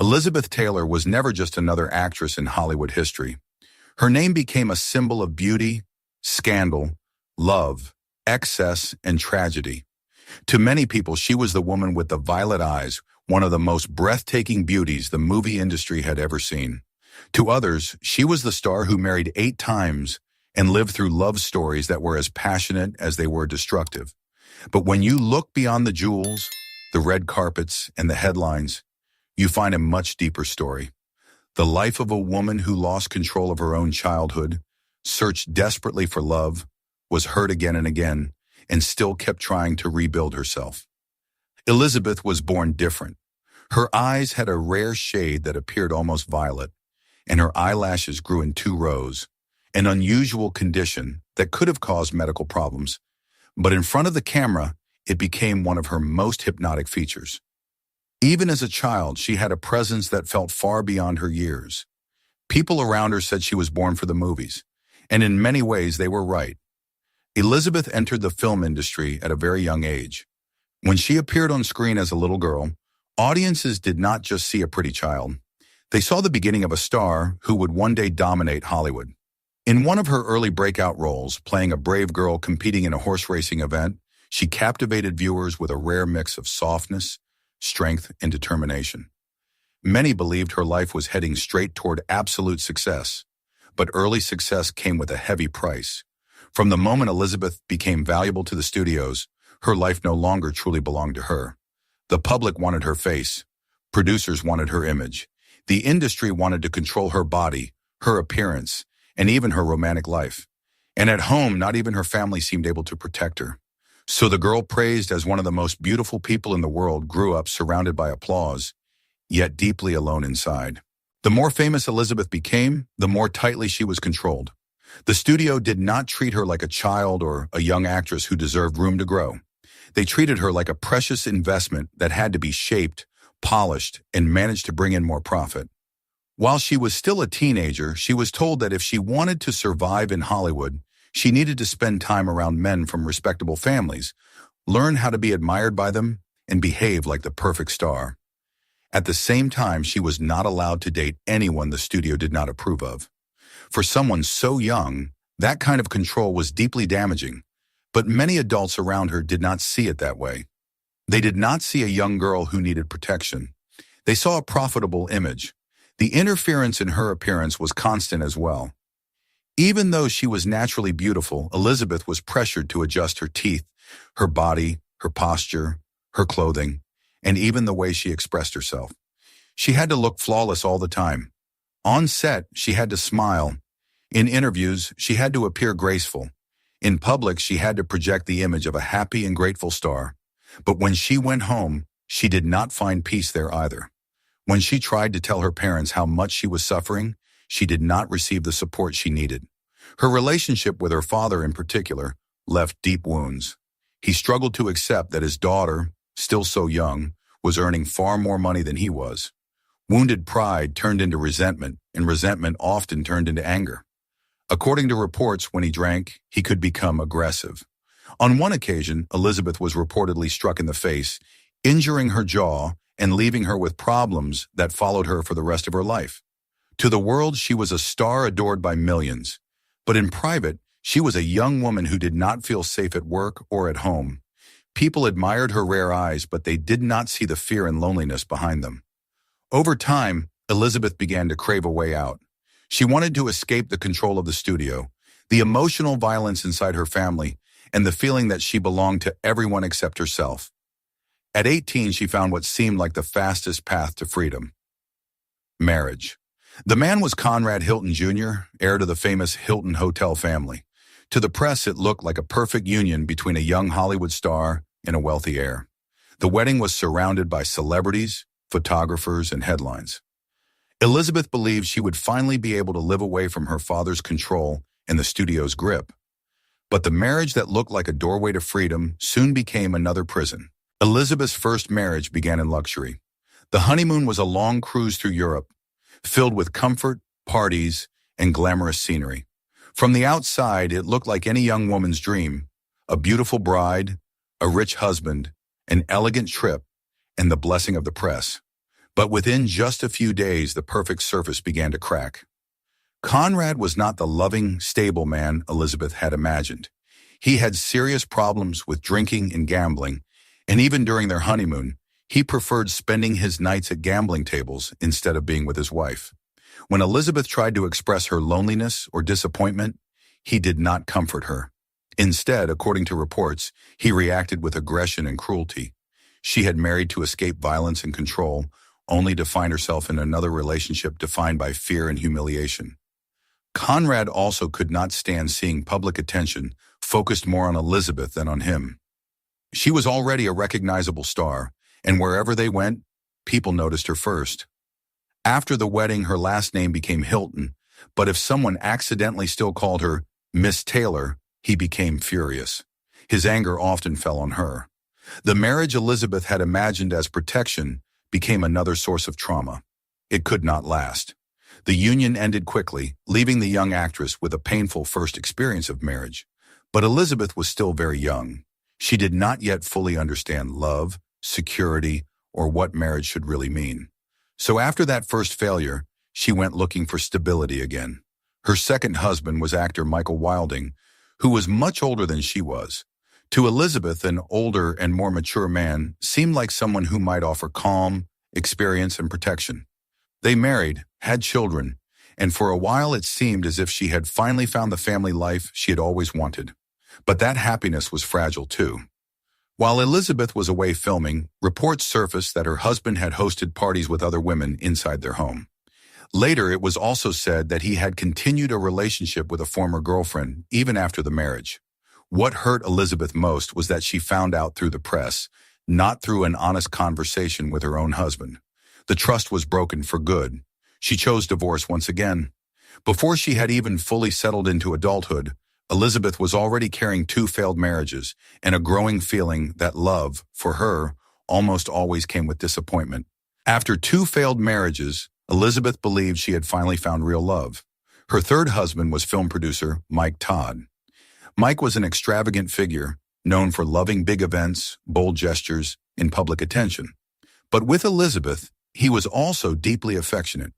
Elizabeth Taylor was never just another actress in Hollywood history. Her name became a symbol of beauty, scandal, love, excess, and tragedy. To many people, she was the woman with the violet eyes, one of the most breathtaking beauties the movie industry had ever seen. To others, she was the star who married 8 times and lived through love stories that were as passionate as they were destructive. But when you look beyond the jewels, the red carpets, and the headlines, you find a much deeper story. The life of a woman who lost control of her own childhood, searched desperately for love, was hurt again and again, and still kept trying to rebuild herself. Elizabeth was born different. Her eyes had a rare shade that appeared almost violet, and her eyelashes grew in 2 rows, an unusual condition that could have caused medical problems. But in front of the camera, it became one of her most hypnotic features. Even as a child, she had a presence that felt far beyond her years. People around her said she was born for the movies, and in many ways they were right. Elizabeth entered the film industry at a very young age. When she appeared on screen as a little girl, audiences did not just see a pretty child. They saw the beginning of a star who would one day dominate Hollywood. In one of her early breakout roles, playing a brave girl competing in a horse racing event, she captivated viewers with a rare mix of softness, strength, and determination. Many believed her life was heading straight toward absolute success, but early success came with a heavy price. From the moment Elizabeth became valuable to the studios, her life no longer truly belonged to her. The public wanted her face. Producers wanted her image. The industry wanted to control her body, her appearance, and even her romantic life. And at home, not even her family seemed able to protect her. So the girl praised as one of the most beautiful people in the world grew up surrounded by applause, yet deeply alone inside. The more famous Elizabeth became, the more tightly she was controlled. The studio did not treat her like a child or a young actress who deserved room to grow. They treated her like a precious investment that had to be shaped, polished, and managed to bring in more profit. While she was still a teenager, she was told that if she wanted to survive in Hollywood, she needed to spend time around men from respectable families, learn how to be admired by them, and behave like the perfect star. At the same time, she was not allowed to date anyone the studio did not approve of. For someone so young, that kind of control was deeply damaging, but many adults around her did not see it that way. They did not see a young girl who needed protection. They saw a profitable image. The interference in her appearance was constant as well. Even though she was naturally beautiful, Elizabeth was pressured to adjust her teeth, her body, her posture, her clothing, and even the way she expressed herself. She had to look flawless all the time. On set, she had to smile. In interviews, she had to appear graceful. In public, she had to project the image of a happy and grateful star. But when she went home, she did not find peace there either. When she tried to tell her parents how much she was suffering, she did not receive the support she needed. Her relationship with her father in particular left deep wounds. He struggled to accept that his daughter, still so young, was earning far more money than he was. Wounded pride turned into resentment, and resentment often turned into anger. According to reports, when he drank, he could become aggressive. On one occasion, Elizabeth was reportedly struck in the face, injuring her jaw and leaving her with problems that followed her for the rest of her life. To the world, she was a star adored by millions. But in private, she was a young woman who did not feel safe at work or at home. People admired her rare eyes, but they did not see the fear and loneliness behind them. Over time, Elizabeth began to crave a way out. She wanted to escape the control of the studio, the emotional violence inside her family, and the feeling that she belonged to everyone except herself. At 18, she found what seemed like the fastest path to freedom: marriage. The man was Conrad Hilton Jr., heir to the famous Hilton Hotel family. To the press, it looked like a perfect union between a young Hollywood star and a wealthy heir. The wedding was surrounded by celebrities, photographers, and headlines. Elizabeth believed she would finally be able to live away from her father's control and the studio's grip. But the marriage that looked like a doorway to freedom soon became another prison. Elizabeth's first marriage began in luxury. The honeymoon was a long cruise through Europe, filled with comfort, parties, and glamorous scenery. From the outside, it looked like any young woman's dream: a beautiful bride, a rich husband, an elegant trip, and the blessing of the press. But within just a few days, the perfect surface began to crack. Conrad was not the loving, stable man Elizabeth had imagined. He had serious problems with drinking and gambling, and even during their honeymoon, he preferred spending his nights at gambling tables instead of being with his wife. When Elizabeth tried to express her loneliness or disappointment, he did not comfort her. Instead, according to reports, he reacted with aggression and cruelty. She had married to escape violence and control, only to find herself in another relationship defined by fear and humiliation. Conrad also could not stand seeing public attention focused more on Elizabeth than on him. She was already a recognizable star, and wherever they went, people noticed her first. After the wedding, her last name became Hilton, but if someone accidentally still called her Miss Taylor, he became furious. His anger often fell on her. The marriage Elizabeth had imagined as protection became another source of trauma. It could not last. The union ended quickly, leaving the young actress with a painful first experience of marriage. But Elizabeth was still very young. She did not yet fully understand love, security, or what marriage should really mean. So after that first failure, she went looking for stability again. Her second husband was actor Michael Wilding, who was much older than she was. To Elizabeth, an older and more mature man seemed like someone who might offer calm, experience, and protection. They married, had children, and for a while it seemed as if she had finally found the family life she had always wanted. But that happiness was fragile too. While Elizabeth was away filming, reports surfaced that her husband had hosted parties with other women inside their home. Later, it was also said that he had continued a relationship with a former girlfriend, even after the marriage. What hurt Elizabeth most was that she found out through the press, not through an honest conversation with her own husband. The trust was broken for good. She chose divorce once again. Before she had even fully settled into adulthood, Elizabeth was already carrying 2 failed marriages and a growing feeling that love, for her, almost always came with disappointment. After 2 failed marriages, Elizabeth believed she had finally found real love. Her third husband was film producer Mike Todd. Mike was an extravagant figure, known for loving big events, bold gestures, and public attention. But with Elizabeth, he was also deeply affectionate.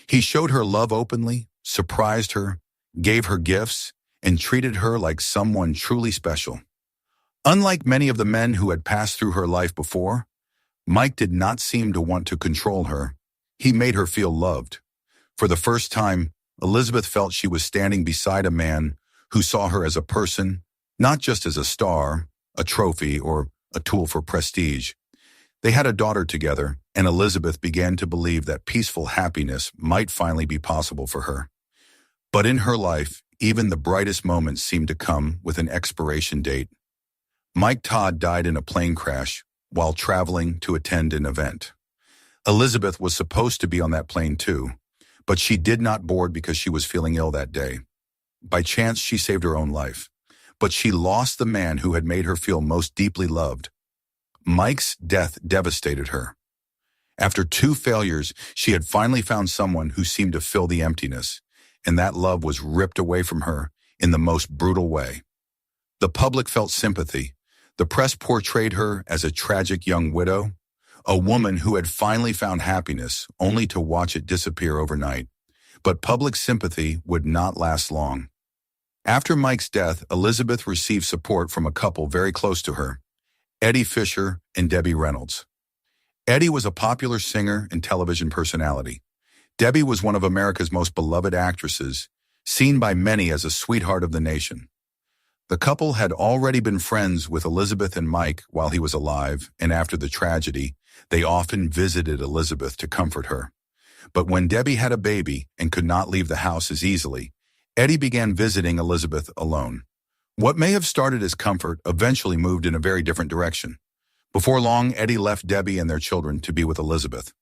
He showed her love openly, surprised her, gave her gifts, and treated her like someone truly special. Unlike many of the men who had passed through her life before, Mike did not seem to want to control her. He made her feel loved. For the first time, Elizabeth felt she was standing beside a man who saw her as a person, not just as a star, a trophy, or a tool for prestige. They had a daughter together, and Elizabeth began to believe that peaceful happiness might finally be possible for her. But in her life, even the brightest moments seemed to come with an expiration date. Mike Todd died in a plane crash while traveling to attend an event. Elizabeth was supposed to be on that plane too, but she did not board because she was feeling ill that day. By chance, she saved her own life, but she lost the man who had made her feel most deeply loved. Mike's death devastated her. After 2 failures, she had finally found someone who seemed to fill the emptiness, and that love was ripped away from her in the most brutal way. The public felt sympathy. The press portrayed her as a tragic young widow, a woman who had finally found happiness only to watch it disappear overnight. But public sympathy would not last long. After Mike's death, Elizabeth received support from a couple very close to her, Eddie Fisher and Debbie Reynolds. Eddie was a popular singer and television personality. Debbie was one of America's most beloved actresses, seen by many as a sweetheart of the nation. The couple had already been friends with Elizabeth and Mike while he was alive, and after the tragedy, they often visited Elizabeth to comfort her. But when Debbie had a baby and could not leave the house as easily, Eddie began visiting Elizabeth alone. What may have started as comfort eventually moved in a very different direction. Before long, Eddie left Debbie and their children to be with Elizabeth.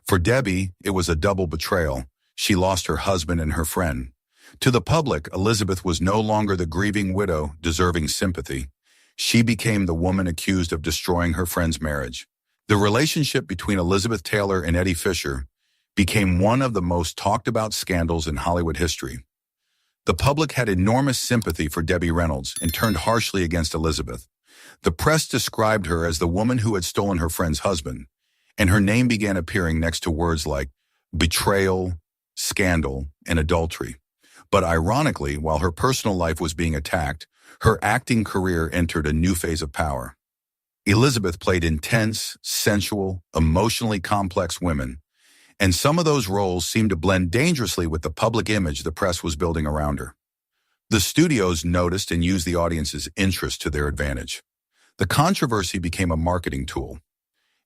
For Debbie, it was a double betrayal. She lost her husband and her friend. To the public, Elizabeth was no longer the grieving widow deserving sympathy. She became the woman accused of destroying her friend's marriage. The relationship between Elizabeth Taylor and Eddie Fisher became one of the most talked about scandals in Hollywood history. The public had enormous sympathy for Debbie Reynolds and turned harshly against Elizabeth. The press described her as the woman who had stolen her friend's husband, and her name began appearing next to words like betrayal, scandal, and adultery. But ironically, while her personal life was being attacked, her acting career entered a new phase of power. Elizabeth played intense, sensual, emotionally complex women, and some of those roles seemed to blend dangerously with the public image the press was building around her. The studios noticed and used the audience's interest to their advantage. The controversy became a marketing tool.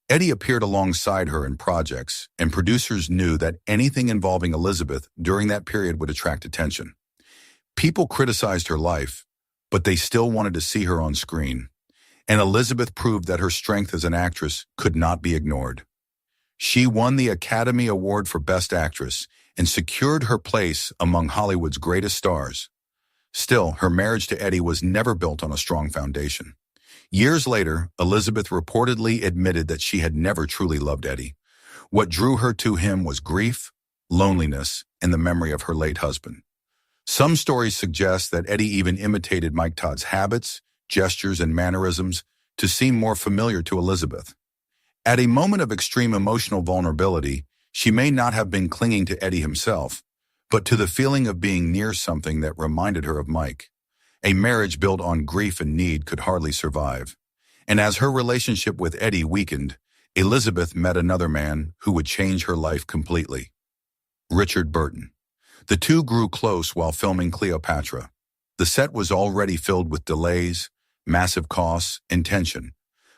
Eddie appeared alongside her in projects, and producers knew that anything involving Elizabeth during that period would attract attention. People criticized her life, but they still wanted to see her on screen. And Elizabeth proved that her strength as an actress could not be ignored. She won the Academy Award for Best Actress and secured her place among Hollywood's greatest stars. Still, her marriage to Eddie was never built on a strong foundation. Years later, Elizabeth reportedly admitted that she had never truly loved Eddie. What drew her to him was grief, loneliness, and the memory of her late husband. Some stories suggest that Eddie even imitated Mike Todd's habits, gestures, and mannerisms to seem more familiar to Elizabeth. At a moment of extreme emotional vulnerability, she may not have been clinging to Eddie himself, but to the feeling of being near something that reminded her of Mike. A marriage built on grief and need could hardly survive. And as her relationship with Eddie weakened, Elizabeth met another man who would change her life completely. Richard Burton. The two grew close while filming Cleopatra. The set was already filled with delays, massive costs, and tension.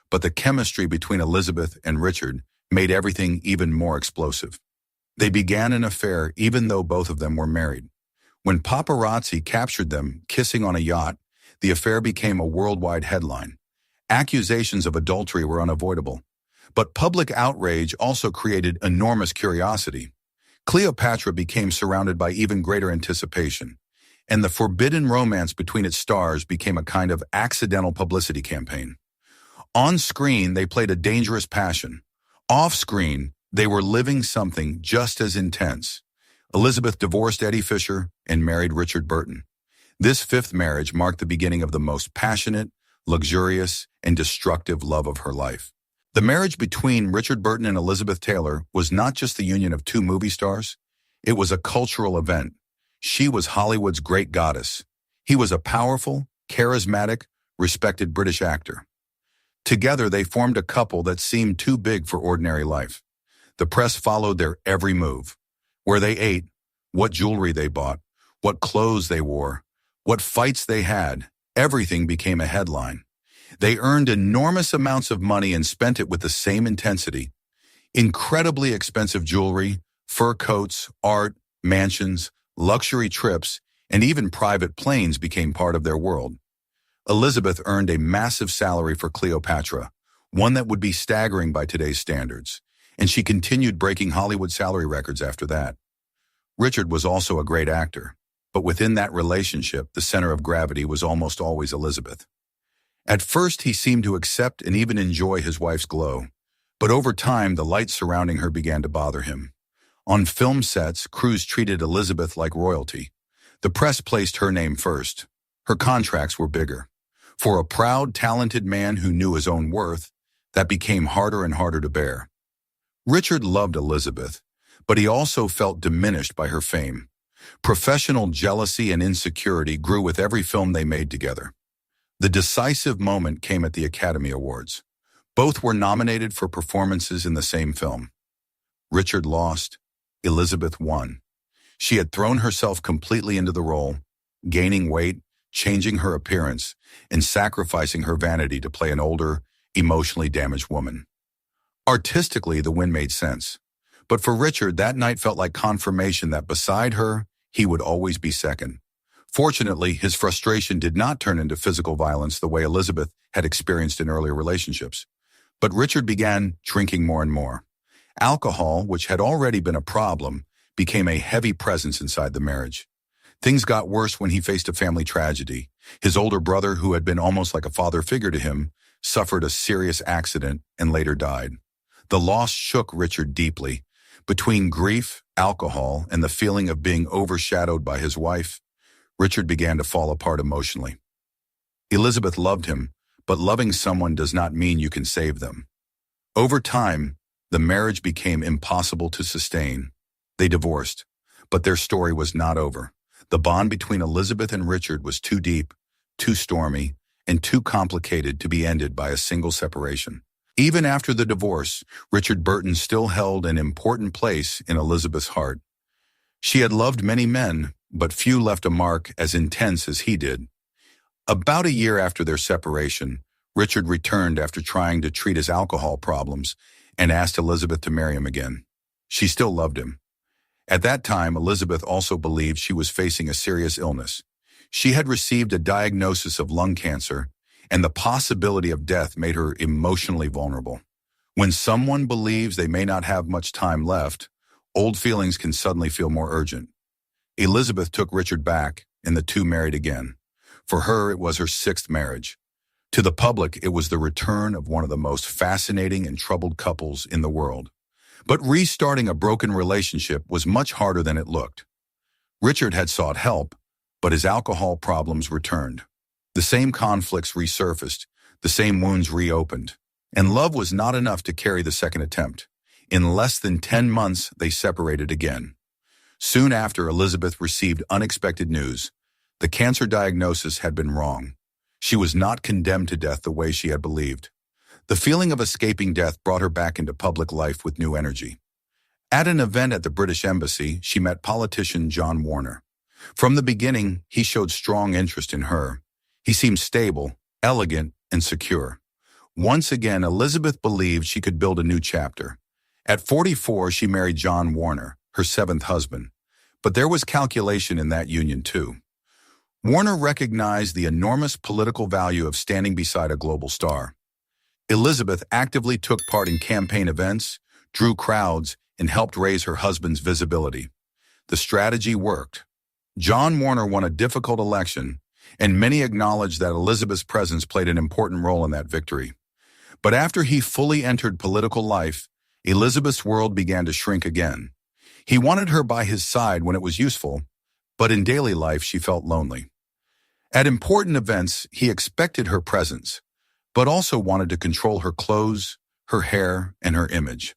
But the chemistry between Elizabeth and Richard made everything even more explosive. They began an affair even though both of them were married. When paparazzi captured them kissing on a yacht, the affair became a worldwide headline. Accusations of adultery were unavoidable. But public outrage also created enormous curiosity. Cleopatra became surrounded by even greater anticipation, and the forbidden romance between its stars became a kind of accidental publicity campaign. On screen, they played a dangerous passion. Off screen, they were living something just as intense. Elizabeth divorced Eddie Fisher and married Richard Burton. This fifth marriage marked the beginning of the most passionate, luxurious, and destructive love of her life. The marriage between Richard Burton and Elizabeth Taylor was not just the union of two movie stars. It was a cultural event. She was Hollywood's great goddess. He was a powerful, charismatic, respected British actor. Together, they formed a couple that seemed too big for ordinary life. The press followed their every move. Where they ate, what jewelry they bought, what clothes they wore, what fights they had, everything became a headline. They earned enormous amounts of money and spent it with the same intensity. Incredibly expensive jewelry, fur coats, art, mansions, luxury trips, and even private planes became part of their world. Elizabeth earned a massive salary for Cleopatra, one that would be staggering by today's standards, and she continued breaking Hollywood salary records after that. Richard was also a great actor, but within that relationship, the center of gravity was almost always Elizabeth. At first, he seemed to accept and even enjoy his wife's glow, but over time, the lights surrounding her began to bother him. On film sets, crews treated Elizabeth like royalty. The press placed her name first. Her contracts were bigger. For a proud, talented man who knew his own worth, that became harder and harder to bear. Richard loved Elizabeth, but he also felt diminished by her fame. Professional jealousy and insecurity grew with every film they made together. The decisive moment came at the Academy Awards. Both were nominated for performances in the same film. Richard lost. Elizabeth won. She had thrown herself completely into the role, gaining weight, changing her appearance, and sacrificing her vanity to play an older, emotionally damaged woman. Artistically, the win made sense. But for Richard, that night felt like confirmation that beside her, he would always be second. Fortunately, his frustration did not turn into physical violence the way Elizabeth had experienced in earlier relationships. But Richard began drinking more and more. Alcohol, which had already been a problem, became a heavy presence inside the marriage. Things got worse when he faced a family tragedy. His older brother, who had been almost like a father figure to him, suffered a serious accident and later died. The loss shook Richard deeply. Between grief, alcohol, and the feeling of being overshadowed by his wife, Richard began to fall apart emotionally. Elizabeth loved him, but loving someone does not mean you can save them. Over time, The marriage became impossible to sustain. They divorced, but their story was not over. The bond between Elizabeth and Richard was too deep, too stormy, and too complicated to be ended by a single separation. Even after the divorce, Richard Burton still held an important place in Elizabeth's heart. She had loved many men, but few left a mark as intense as he did. About a year after their separation, Richard returned after trying to treat his alcohol problems and asked Elizabeth to marry him again. She still loved him. At that time, Elizabeth also believed she was facing a serious illness. She had received a diagnosis of lung cancer, and the possibility of death made her emotionally vulnerable. When someone believes they may not have much time left, old feelings can suddenly feel more urgent. Elizabeth took Richard back, and the two married again. For her, it was her sixth marriage. To the public, it was the return of one of the most fascinating and troubled couples in the world. But restarting a broken relationship was much harder than it looked. Richard had sought help, but his alcohol problems returned. The same conflicts resurfaced, the same wounds reopened, and love was not enough to carry the second attempt. In less than 10 months, they separated again. Soon after, Elizabeth received unexpected news. The cancer diagnosis had been wrong. She was not condemned to death the way she had believed. The feeling of escaping death brought her back into public life with new energy. At an event at the British Embassy, she met politician John Warner. From the beginning, he showed strong interest in her. He seemed stable, elegant, and secure. Once again, Elizabeth believed she could build a new chapter. At 44, she married John Warner, her seventh husband. But there was calculation in that union too. Warner recognized the enormous political value of standing beside a global star. Elizabeth actively took part in campaign events, drew crowds, and helped raise her husband's visibility. The strategy worked. John Warner won a difficult election, and many acknowledged that Elizabeth's presence played an important role in that victory. But after he fully entered political life, Elizabeth's world began to shrink again. He wanted her by his side when it was useful, but in daily life she felt lonely. At important events, he expected her presence, but also wanted to control her clothes, her hair, and her image.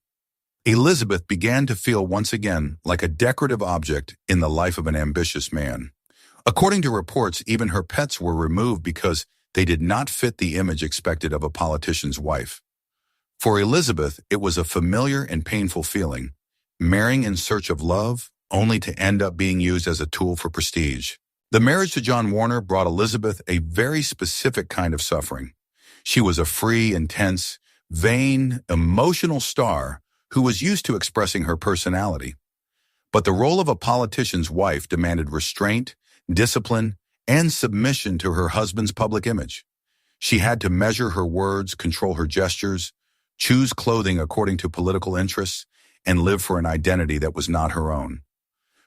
Elizabeth began to feel once again like a decorative object in the life of an ambitious man. According to reports, even her pets were removed because they did not fit the image expected of a politician's wife. For Elizabeth, it was a familiar and painful feeling, marrying in search of love, only to end up being used as a tool for prestige. The marriage to John Warner brought Elizabeth a very specific kind of suffering. She was a free, intense, vain, emotional star who was used to expressing her personality. But the role of a politician's wife demanded restraint, discipline, and submission to her husband's public image. She had to measure her words, control her gestures, choose clothing according to political interests, and live for an identity that was not her own.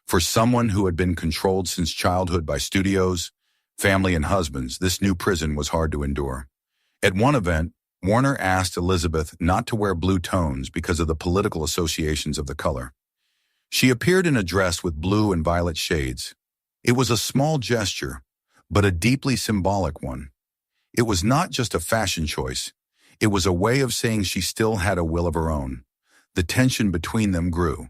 For someone who had been controlled since childhood by studios, family, and husbands, this new prison was hard to endure. At one event, Warner asked Elizabeth not to wear blue tones because of the political associations of the color. She appeared in a dress with blue and violet shades. It was a small gesture, but a deeply symbolic one. It was not just a fashion choice. It was a way of saying she still had a will of her own. The tension between them grew.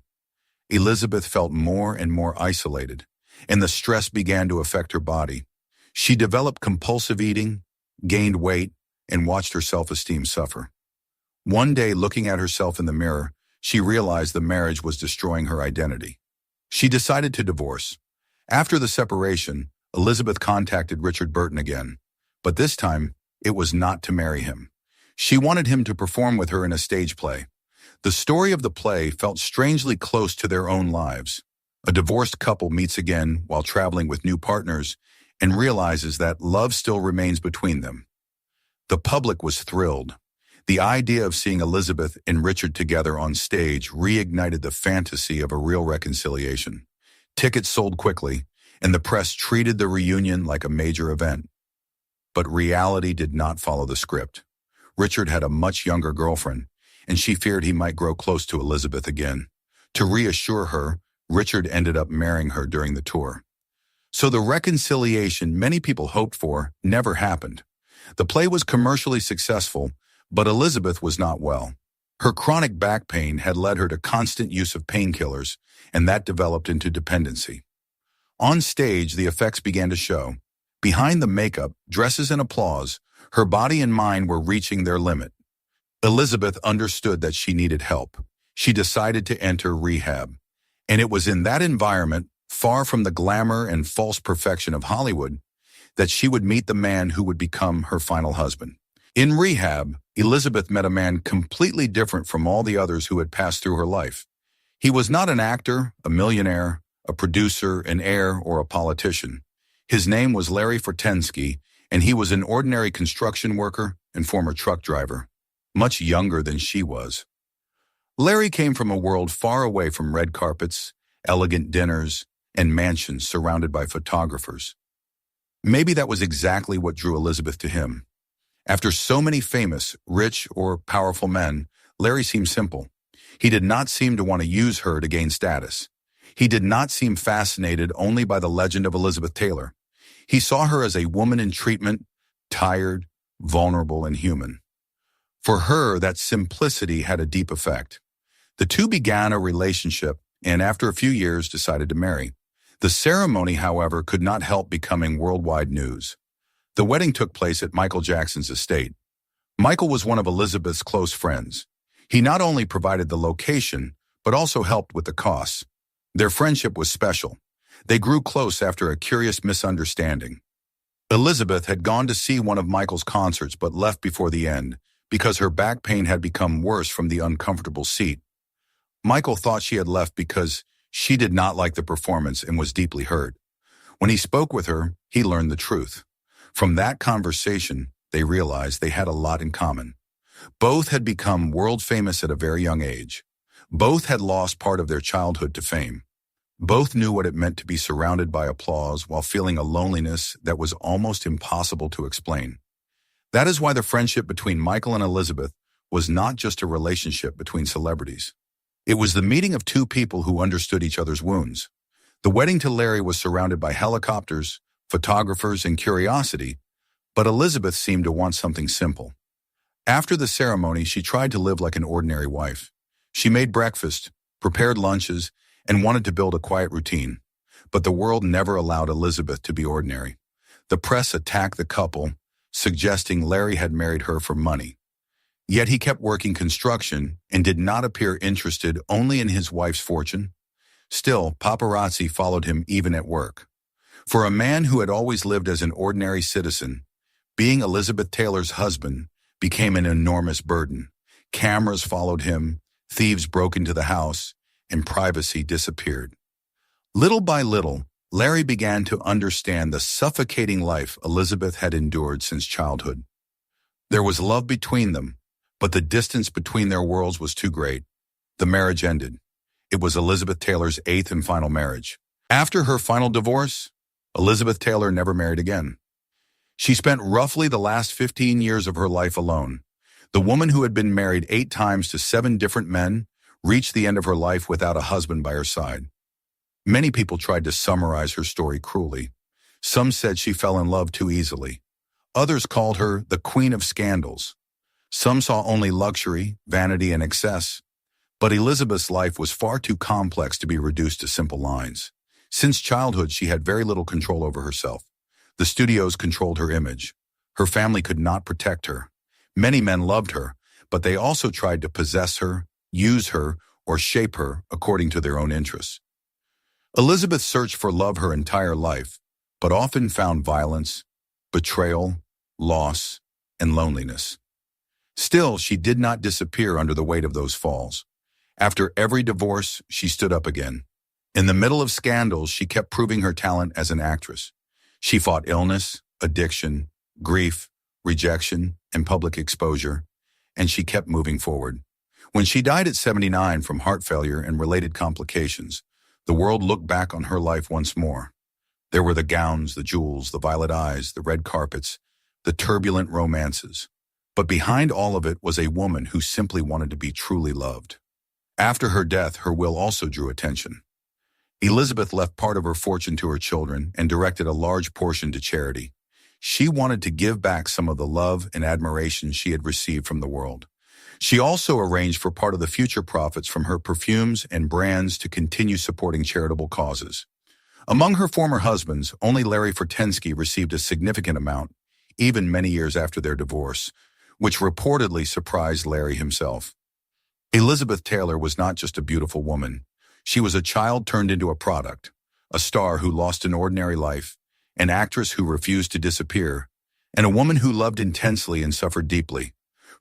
Elizabeth felt more and more isolated, and the stress began to affect her body. She developed compulsive eating, gained weight, and watched her self-esteem suffer. One day, looking at herself in the mirror, she realized the marriage was destroying her identity. She decided to divorce. After the separation, Elizabeth contacted Richard Burton again, but this time, it was not to marry him. She wanted him to perform with her in a stage play. The story of the play felt strangely close to their own lives. A divorced couple meets again while traveling with new partners and realizes that love still remains between them. The public was thrilled. The idea of seeing Elizabeth and Richard together on stage reignited the fantasy of a real reconciliation. Tickets sold quickly, and the press treated the reunion like a major event. But reality did not follow the script. Richard had a much younger girlfriend, and she feared he might grow close to Elizabeth again. To reassure her, Richard ended up marrying her during the tour. So the reconciliation many people hoped for never happened. The play was commercially successful, but Elizabeth was not well. Her chronic back pain had led her to constant use of painkillers, and that developed into dependency. On stage, the effects began to show. Behind the makeup, dresses, and applause, her body and mind were reaching their limit. Elizabeth understood that she needed help. She decided to enter rehab. And it was in that environment, far from the glamour and false perfection of Hollywood, that she would meet the man who would become her final husband. In rehab, Elizabeth met a man completely different from all the others who had passed through her life. He was not an actor, a millionaire, a producer, an heir, or a politician. His name was Larry Fortensky, and he was an ordinary construction worker and former truck driver, much younger than she was. Larry came from a world far away from red carpets, elegant dinners, and mansions surrounded by photographers. Maybe that was exactly what drew Elizabeth to him. After so many famous, rich, or powerful men, Larry seemed simple. He did not seem to want to use her to gain status. He did not seem fascinated only by the legend of Elizabeth Taylor. He saw her as a woman in treatment, tired, vulnerable, and human. For her, that simplicity had a deep effect. The two began a relationship and, after a few years, decided to marry. The ceremony, however, could not help becoming worldwide news. The wedding took place at Michael Jackson's estate. Michael was one of Elizabeth's close friends. He not only provided the location, but also helped with the costs. Their friendship was special. They grew close after a curious misunderstanding. Elizabeth had gone to see one of Michael's concerts but left before the end because her back pain had become worse from the uncomfortable seat. Michael thought she had left because she did not like the performance and was deeply hurt. When he spoke with her, he learned the truth. From that conversation, they realized they had a lot in common. Both had become world famous at a very young age. Both had lost part of their childhood to fame. Both knew what it meant to be surrounded by applause while feeling a loneliness that was almost impossible to explain. That is why the friendship between Michael and Elizabeth was not just a relationship between celebrities. It was the meeting of two people who understood each other's wounds. The wedding to Larry was surrounded by helicopters, photographers, and curiosity, but Elizabeth seemed to want something simple. After the ceremony, she tried to live like an ordinary wife. She made breakfast, prepared lunches, and wanted to build a quiet routine. But the world never allowed Elizabeth to be ordinary. The press attacked the couple, suggesting Larry had married her for money. Yet he kept working construction and did not appear interested only in his wife's fortune. Still, paparazzi followed him even at work. For a man who had always lived as an ordinary citizen, being Elizabeth Taylor's husband became an enormous burden. Cameras followed him, thieves broke into the house, and privacy disappeared. Little by little, Larry began to understand the suffocating life Elizabeth had endured since childhood. There was love between them, but the distance between their worlds was too great. The marriage ended. It was Elizabeth Taylor's 8th and final marriage. After her final divorce, Elizabeth Taylor never married again. She spent roughly the last 15 years of her life alone. The woman who had been married 8 times to 7 different men reached the end of her life without a husband by her side. Many people tried to summarize her story cruelly. Some said she fell in love too easily. Others called her the queen of scandals. Some saw only luxury, vanity, and excess. But Elizabeth's life was far too complex to be reduced to simple lines. Since childhood, she had very little control over herself. The studios controlled her image. Her family could not protect her. Many men loved her, but they also tried to possess her, use her, or shape her according to their own interests. Elizabeth searched for love her entire life, but often found violence, betrayal, loss, and loneliness. Still, she did not disappear under the weight of those falls. After every divorce, she stood up again. In the middle of scandals, she kept proving her talent as an actress. She fought illness, addiction, grief, rejection, and public exposure, and she kept moving forward. When she died at 79 from heart failure and related complications, the world looked back on her life once more. There were the gowns, the jewels, the violet eyes, the red carpets, the turbulent romances. But behind all of it was a woman who simply wanted to be truly loved. After her death, her will also drew attention. Elizabeth left part of her fortune to her children and directed a large portion to charity. She wanted to give back some of the love and admiration she had received from the world. She also arranged for part of the future profits from her perfumes and brands to continue supporting charitable causes. Among her former husbands, only Larry Fortensky received a significant amount, even many years after their divorce, which reportedly surprised Larry himself. Elizabeth Taylor was not just a beautiful woman. She was a child turned into a product, a star who lost an ordinary life, an actress who refused to disappear, and a woman who loved intensely and suffered deeply.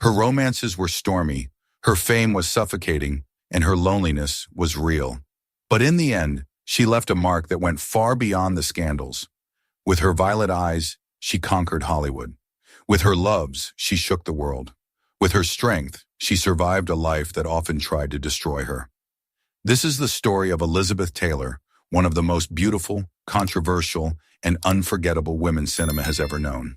Her romances were stormy, her fame was suffocating, and her loneliness was real. But in the end, she left a mark that went far beyond the scandals. With her violet eyes, she conquered Hollywood. With her loves, she shook the world. With her strength, she survived a life that often tried to destroy her. This is the story of Elizabeth Taylor, one of the most beautiful, controversial, and unforgettable women cinema has ever known.